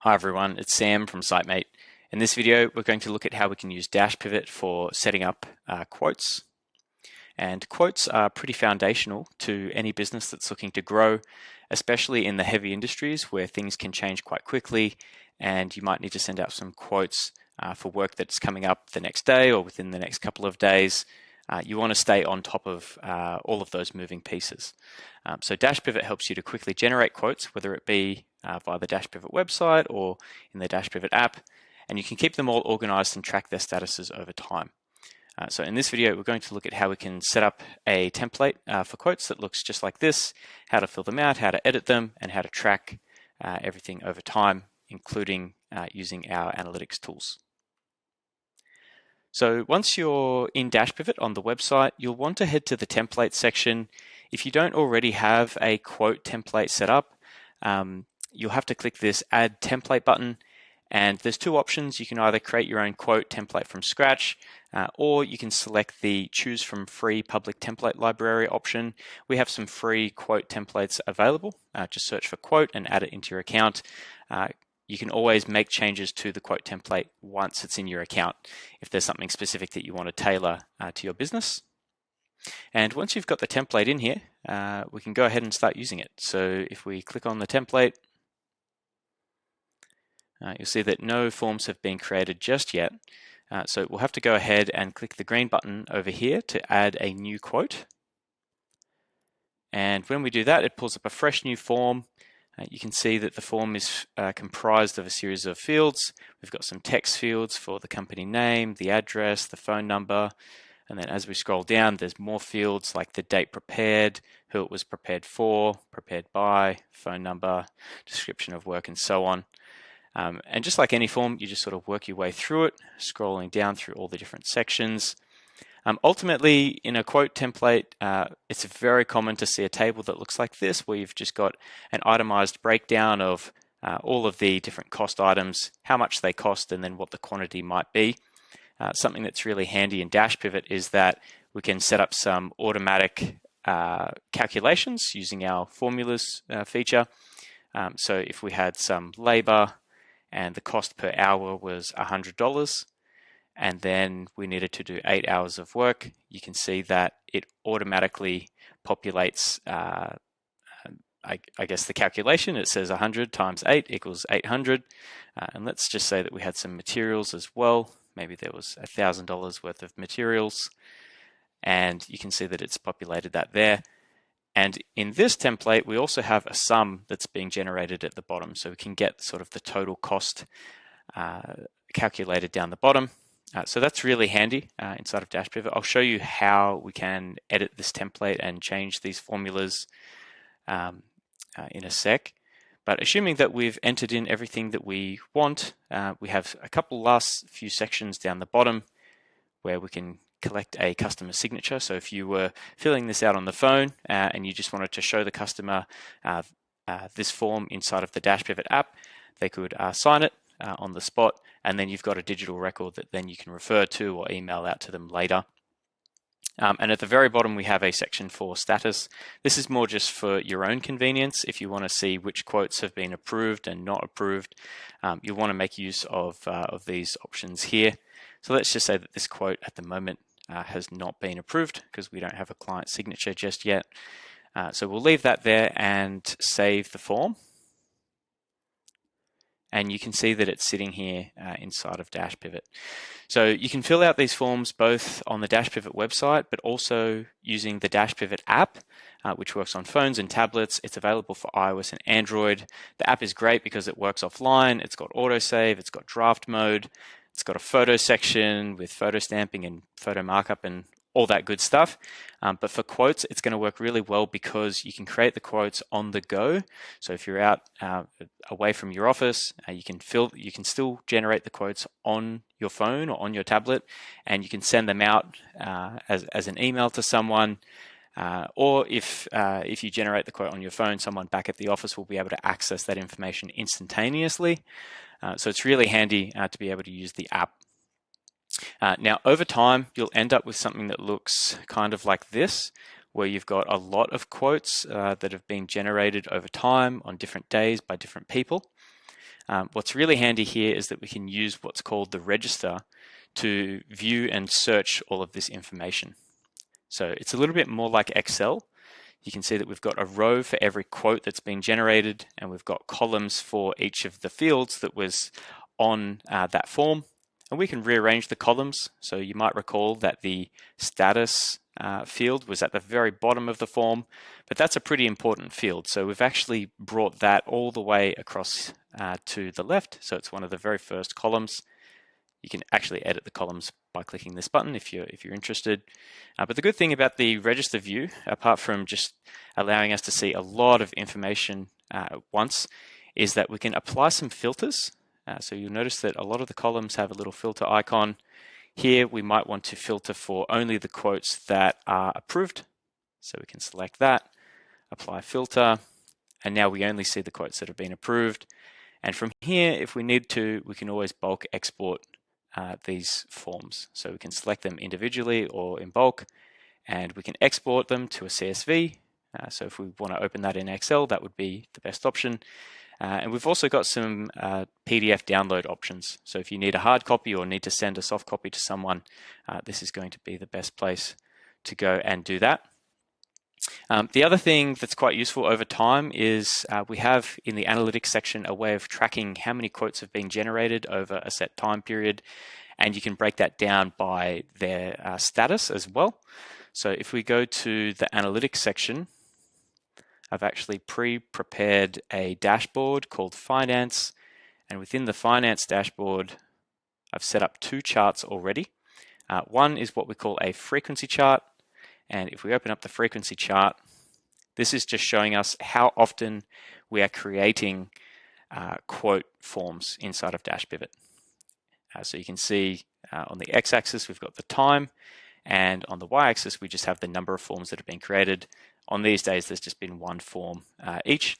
Hi everyone, it's Sam from Sitemate. In this video, we're going to look at how we can use Dashpivot for setting up quotes. And quotes are pretty foundational to any business that's looking to grow, especially in the heavy industries where things can change quite quickly and you might need to send out some quotes for work that's coming up the next day or within the next couple of days. You want to stay on top of all of those moving pieces. So Dashpivot helps you to quickly generate quotes, whether it be via the Dashpivot website or in the Dashpivot app, and you can keep them all organized and track their statuses over time. So in this video, we're going to look at how we can set up a template for quotes that looks just like this, how to fill them out, how to edit them, and how to track everything over time, including using our analytics tools. So once you're in Dashpivot on the website, you'll want to head to the template section. If you don't already have a quote template set up, you'll have to click this Add Template button. And there's two options. You can either create your own quote template from scratch, or you can select the Choose from Free Public Template Library option. We have some free quote templates available. Just search for quote and add it into your account. You can always make changes to the quote template once it's in your account if there's something specific that you want to tailor to your business. And once you've got the template in here, we can go ahead and start using it. So if we click on the template, you'll see that no forms have been created just yet. So we'll have to go ahead and click the green button over here to add a new quote. And when we do that, it pulls up a fresh new form. You can see that the form is comprised of a series of fields. We've got some text fields for the company name, the address, the phone number, and then as we scroll down, there's more fields like the date prepared, who it was prepared for, prepared by, phone number, description of work, and so on. And just like any form, you just sort of work your way through it, scrolling down through all the different sections. Ultimately, in a quote template, it's very common to see a table that looks like this, where you've just got an itemized breakdown of all of the different cost items, how much they cost, and then what the quantity might be. Something that's really handy in Dashpivot is that we can set up some automatic calculations using our formulas feature. So if we had some labor and the cost per hour was $100, and then we needed to do 8 hours of work, you can see that it automatically populates, I guess, the calculation. It says 100 times 8 equals 800. And let's just say that we had some materials as well. Maybe there was $1,000 worth of materials. And you can see that it's populated that there. And in this template, we also have a sum that's being generated at the bottom. So we can get sort of the total cost calculated down the bottom. So that's really handy inside of Dashpivot. I'll show you how we can edit this template and change these formulas in a sec. But assuming that we've entered in everything that we want, we have a couple last few sections down the bottom where we can collect a customer signature. So if you were filling this out on the phone and you just wanted to show the customer this form inside of the Dashpivot app, they could sign it on the spot, and then you've got a digital record that then you can refer to or email out to them later. And at the very bottom, we have a section for status. This is more just for your own convenience. If you want to see which quotes have been approved and not approved, you'll want to make use of these options here. So let's just say that this quote at the moment has not been approved because we don't have a client signature just yet. So we'll leave that there and save the form. And you can see that it's sitting here inside of Dashpivot. So you can fill out these forms both on the Dashpivot website, but also using the Dashpivot app, which works on phones and tablets. It's available for iOS and Android. The app is great because it works offline. It's got autosave, it's got draft mode, it's got a photo section with photo stamping and photo markup and all that good stuff. But for quotes, it's going to work really well because you can create the quotes on the go. So if you're out away from your office, you can still generate the quotes on your phone or on your tablet, and you can send them out as an email to someone. Or if you generate the quote on your phone, someone back at the office will be able to access that information instantaneously. So it's really handy to be able to use the app. Now, over time, you'll end up with something that looks kind of like this, where you've got a lot of quotes that have been generated over time on different days by different people. What's really handy here is that we can use what's called the register to view and search all of this information. So it's a little bit more like Excel. You can see that we've got a row for every quote that's been generated, and we've got columns for each of the fields that was on that form. And we can rearrange the columns. So you might recall that the status field was at the very bottom of the form, but that's a pretty important field. So we've actually brought that all the way across to the left. So it's one of the very first columns. You can actually edit the columns by clicking this button if you're interested. But the good thing about the register view, apart from just allowing us to see a lot of information at once, is that we can apply some filters. So you'll notice that a lot of the columns have a little filter icon. Here we might want to filter for only the quotes that are approved. So we can select that, apply filter, and now we only see the quotes that have been approved. And from here, if we need to, we can always bulk export these forms. So we can select them individually or in bulk, and we can export them to a CSV. So if we want to open that in Excel, that would be the best option. And we've also got some PDF download options. So if you need a hard copy or need to send a soft copy to someone, this is going to be the best place to go and do that. The other thing that's quite useful over time is we have in the analytics section a way of tracking how many quotes have been generated over a set time period, and you can break that down by their status as well. So if we go to the analytics section, I've actually pre-prepared a dashboard called Finance, and within the Finance dashboard, I've set up two charts already. One is what we call a frequency chart, and if we open up the frequency chart, this is just showing us how often we are creating quote forms inside of Dashpivot. So you can see on the x-axis we've got the time, and on the y-axis we just have the number of forms that have been created. On these days there's just been one form each.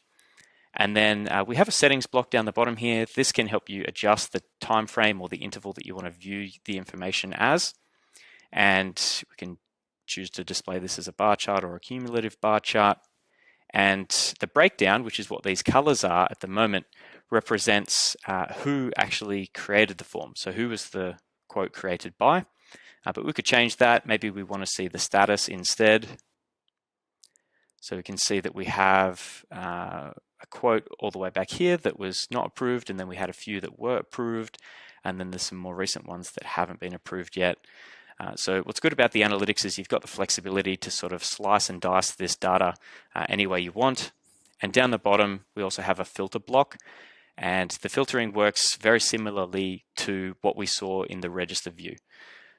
And then we have a settings block down the bottom here. This can help you adjust the time frame or the interval that you want to view the information as. And we can choose to display this as a bar chart or a cumulative bar chart. And the breakdown, which is what these colors are at the moment, represents who actually created the form. So who was the quote created by? But we could change that. Maybe we want to see the status instead. So we can see that we have a quote all the way back here that was not approved, and then we had a few that were approved, and then there's some more recent ones that haven't been approved yet. So what's good about the analytics is you've got the flexibility to sort of slice and dice this data any way you want. And down the bottom, we also have a filter block, and the filtering works very similarly to what we saw in the register view.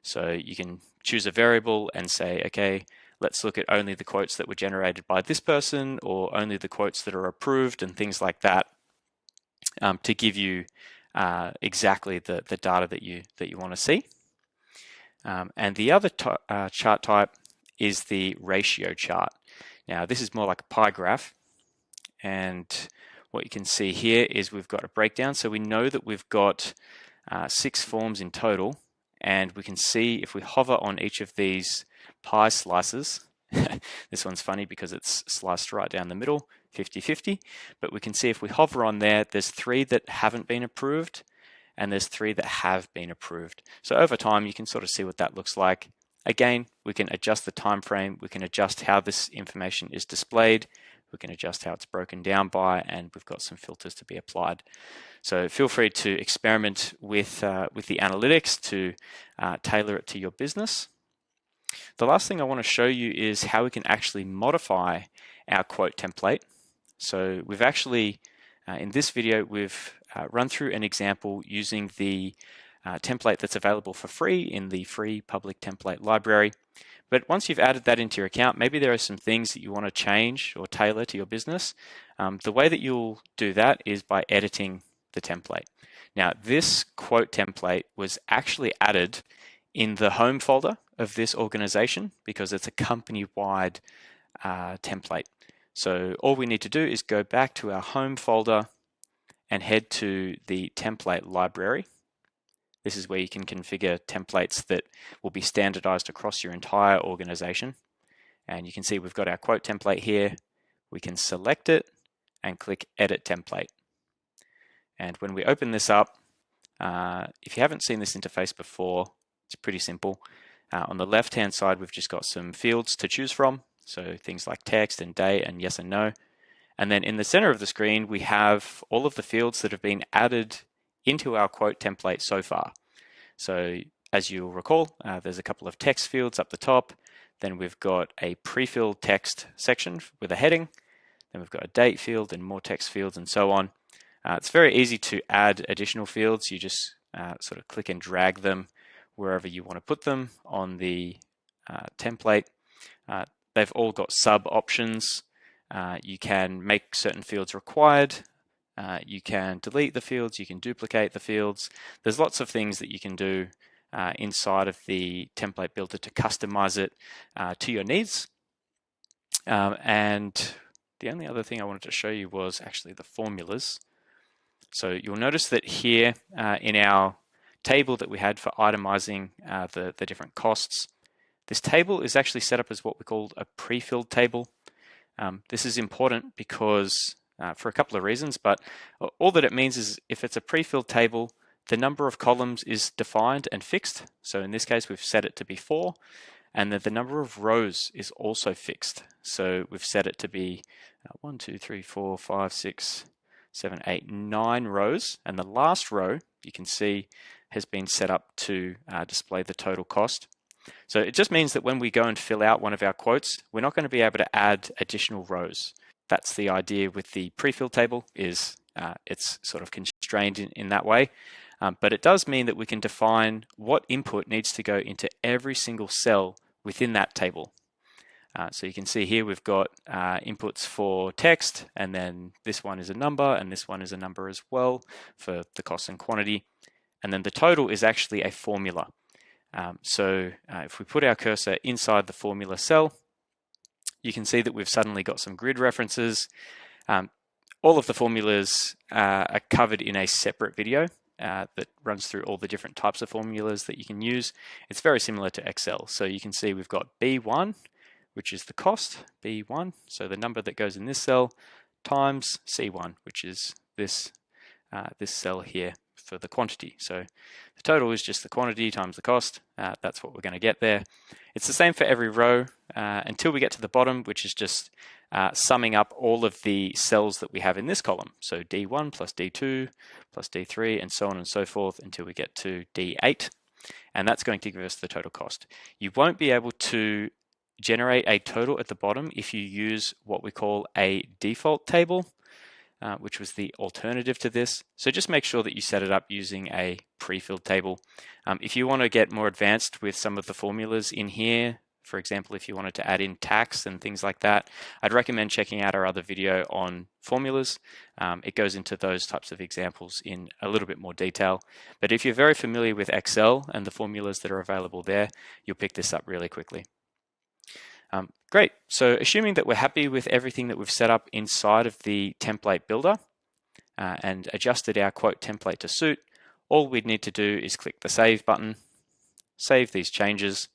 So you can choose a variable and say, okay, let's look at only the quotes that were generated by this person, or only the quotes that are approved, and things like that, to give you exactly the data that you want to see. And the other chart type is the ratio chart. Now this is more like a pie graph, and what you can see here is we've got a breakdown. So we know that we've got 6 forms in total, and we can see if we hover on each of these pie slices, this one's funny because it's sliced right down the middle, 50-50, but we can see if we hover on there, there's 3 that haven't been approved, and there's 3 that have been approved. So over time you can sort of see what that looks like. Again, we can adjust the time frame, we can adjust how this information is displayed, we can adjust how it's broken down by, and we've got some filters to be applied. So feel free to experiment with the analytics to tailor it to your business. The last thing I want to show you is how we can actually modify our quote template. So we've actually, in this video, we've run through an example using the template that's available for free in the free public template library. But once you've added that into your account, maybe there are some things that you want to change or tailor to your business. The way that you'll do that is by editing the template. Now, this quote template was actually added in the home folder of this organization because it's a company-wide template. So all we need to do is go back to our home folder and head to the template library. This is where you can configure templates that will be standardized across your entire organization. And you can see we've got our quote template here. We can select it and click Edit Template. And when we open this up, if you haven't seen this interface before, it's pretty simple. On the left-hand side, we've just got some fields to choose from. So things like text and date and yes and no. And then in the center of the screen, we have all of the fields that have been added into our quote template so far. So as you'll recall, there's a couple of text fields up the top. Then we've got a pre-filled text section with a heading. Then we've got a date field and more text fields and so on. It's very easy to add additional fields. You just sort of click and drag them wherever you want to put them on the template. They've all got sub options. You can make certain fields required. You can delete the fields. You can duplicate the fields. There's lots of things that you can do inside of the template builder to customize it to your needs. And the only other thing I wanted to show you was actually the formulas. So you'll notice that here in our table that we had for itemizing the different costs, this table is actually set up as what we call a pre-filled table. This is important because for a couple of reasons, but all that it means is if it's a pre-filled table, the number of columns is defined and fixed. So in this case, we've set it to be 4, and then the number of rows is also fixed. So we've set it to be 1, 2, 3, 4, 5, 6, 7, 8, 9 rows, and the last row you can see has been set up to display the total cost. So it just means that when we go and fill out one of our quotes, we're not going to be able to add additional rows. That's the idea with the pre-filled table, is it's sort of constrained in that way. But it does mean that we can define what input needs to go into every single cell within that table. So you can see here we've got inputs for text, and then this one is a number, and this one is a number as well for the cost and quantity. And then the total is actually a formula. So if we put our cursor inside the formula cell, you can see that we've suddenly got some grid references. All of the formulas are covered in a separate video that runs through all the different types of formulas that you can use. It's very similar to Excel. So you can see we've got B1, which is the cost, B1, so the number that goes in this cell, times C1, which is this cell here for the quantity. So the total is just the quantity times the cost. That's what we're going to get there. It's the same for every row until we get to the bottom, which is just summing up all of the cells that we have in this column. So D1 plus D2 plus D3 and so on and so forth until we get to D8. And that's going to give us the total cost. You won't be able to generate a total at the bottom if you use what we call a default table, which was the alternative to this. So just make sure that you set it up using a pre-filled table. If you want to get more advanced with some of the formulas in here, for example, if you wanted to add in tax and things like that, I'd recommend checking out our other video on formulas. It goes into those types of examples in a little bit more detail. But if you're very familiar with Excel and the formulas that are available there, you'll pick this up really quickly. Great, so assuming that we're happy with everything that we've set up inside of the template builder and adjusted our quote template to suit, all we'd need to do is click the Save button, save these changes,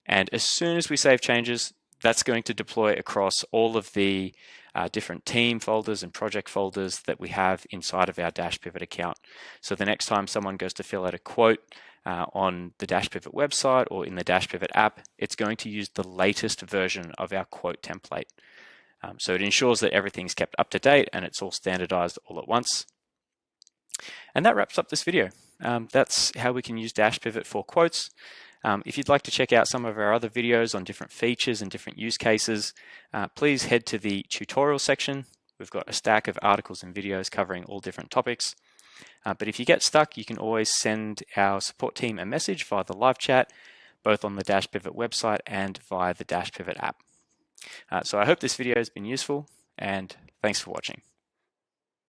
and as soon as we save changes, that's going to deploy across all of the different team folders and project folders that we have inside of our Dashpivot account. So the next time someone goes to fill out a quote on the Dashpivot website or in the Dashpivot app, it's going to use the latest version of our quote template. So it ensures that everything's kept up to date and it's all standardized all at once. And that wraps up this video. That's how we can use Dashpivot for quotes. If you'd like to check out some of our other videos on different features and different use cases, please head to the tutorial section. We've got a stack of articles and videos covering all different topics. But if you get stuck, you can always send our support team a message via the live chat, both on the Dashpivot website and via the Dashpivot app. So I hope this video has been useful, and thanks for watching.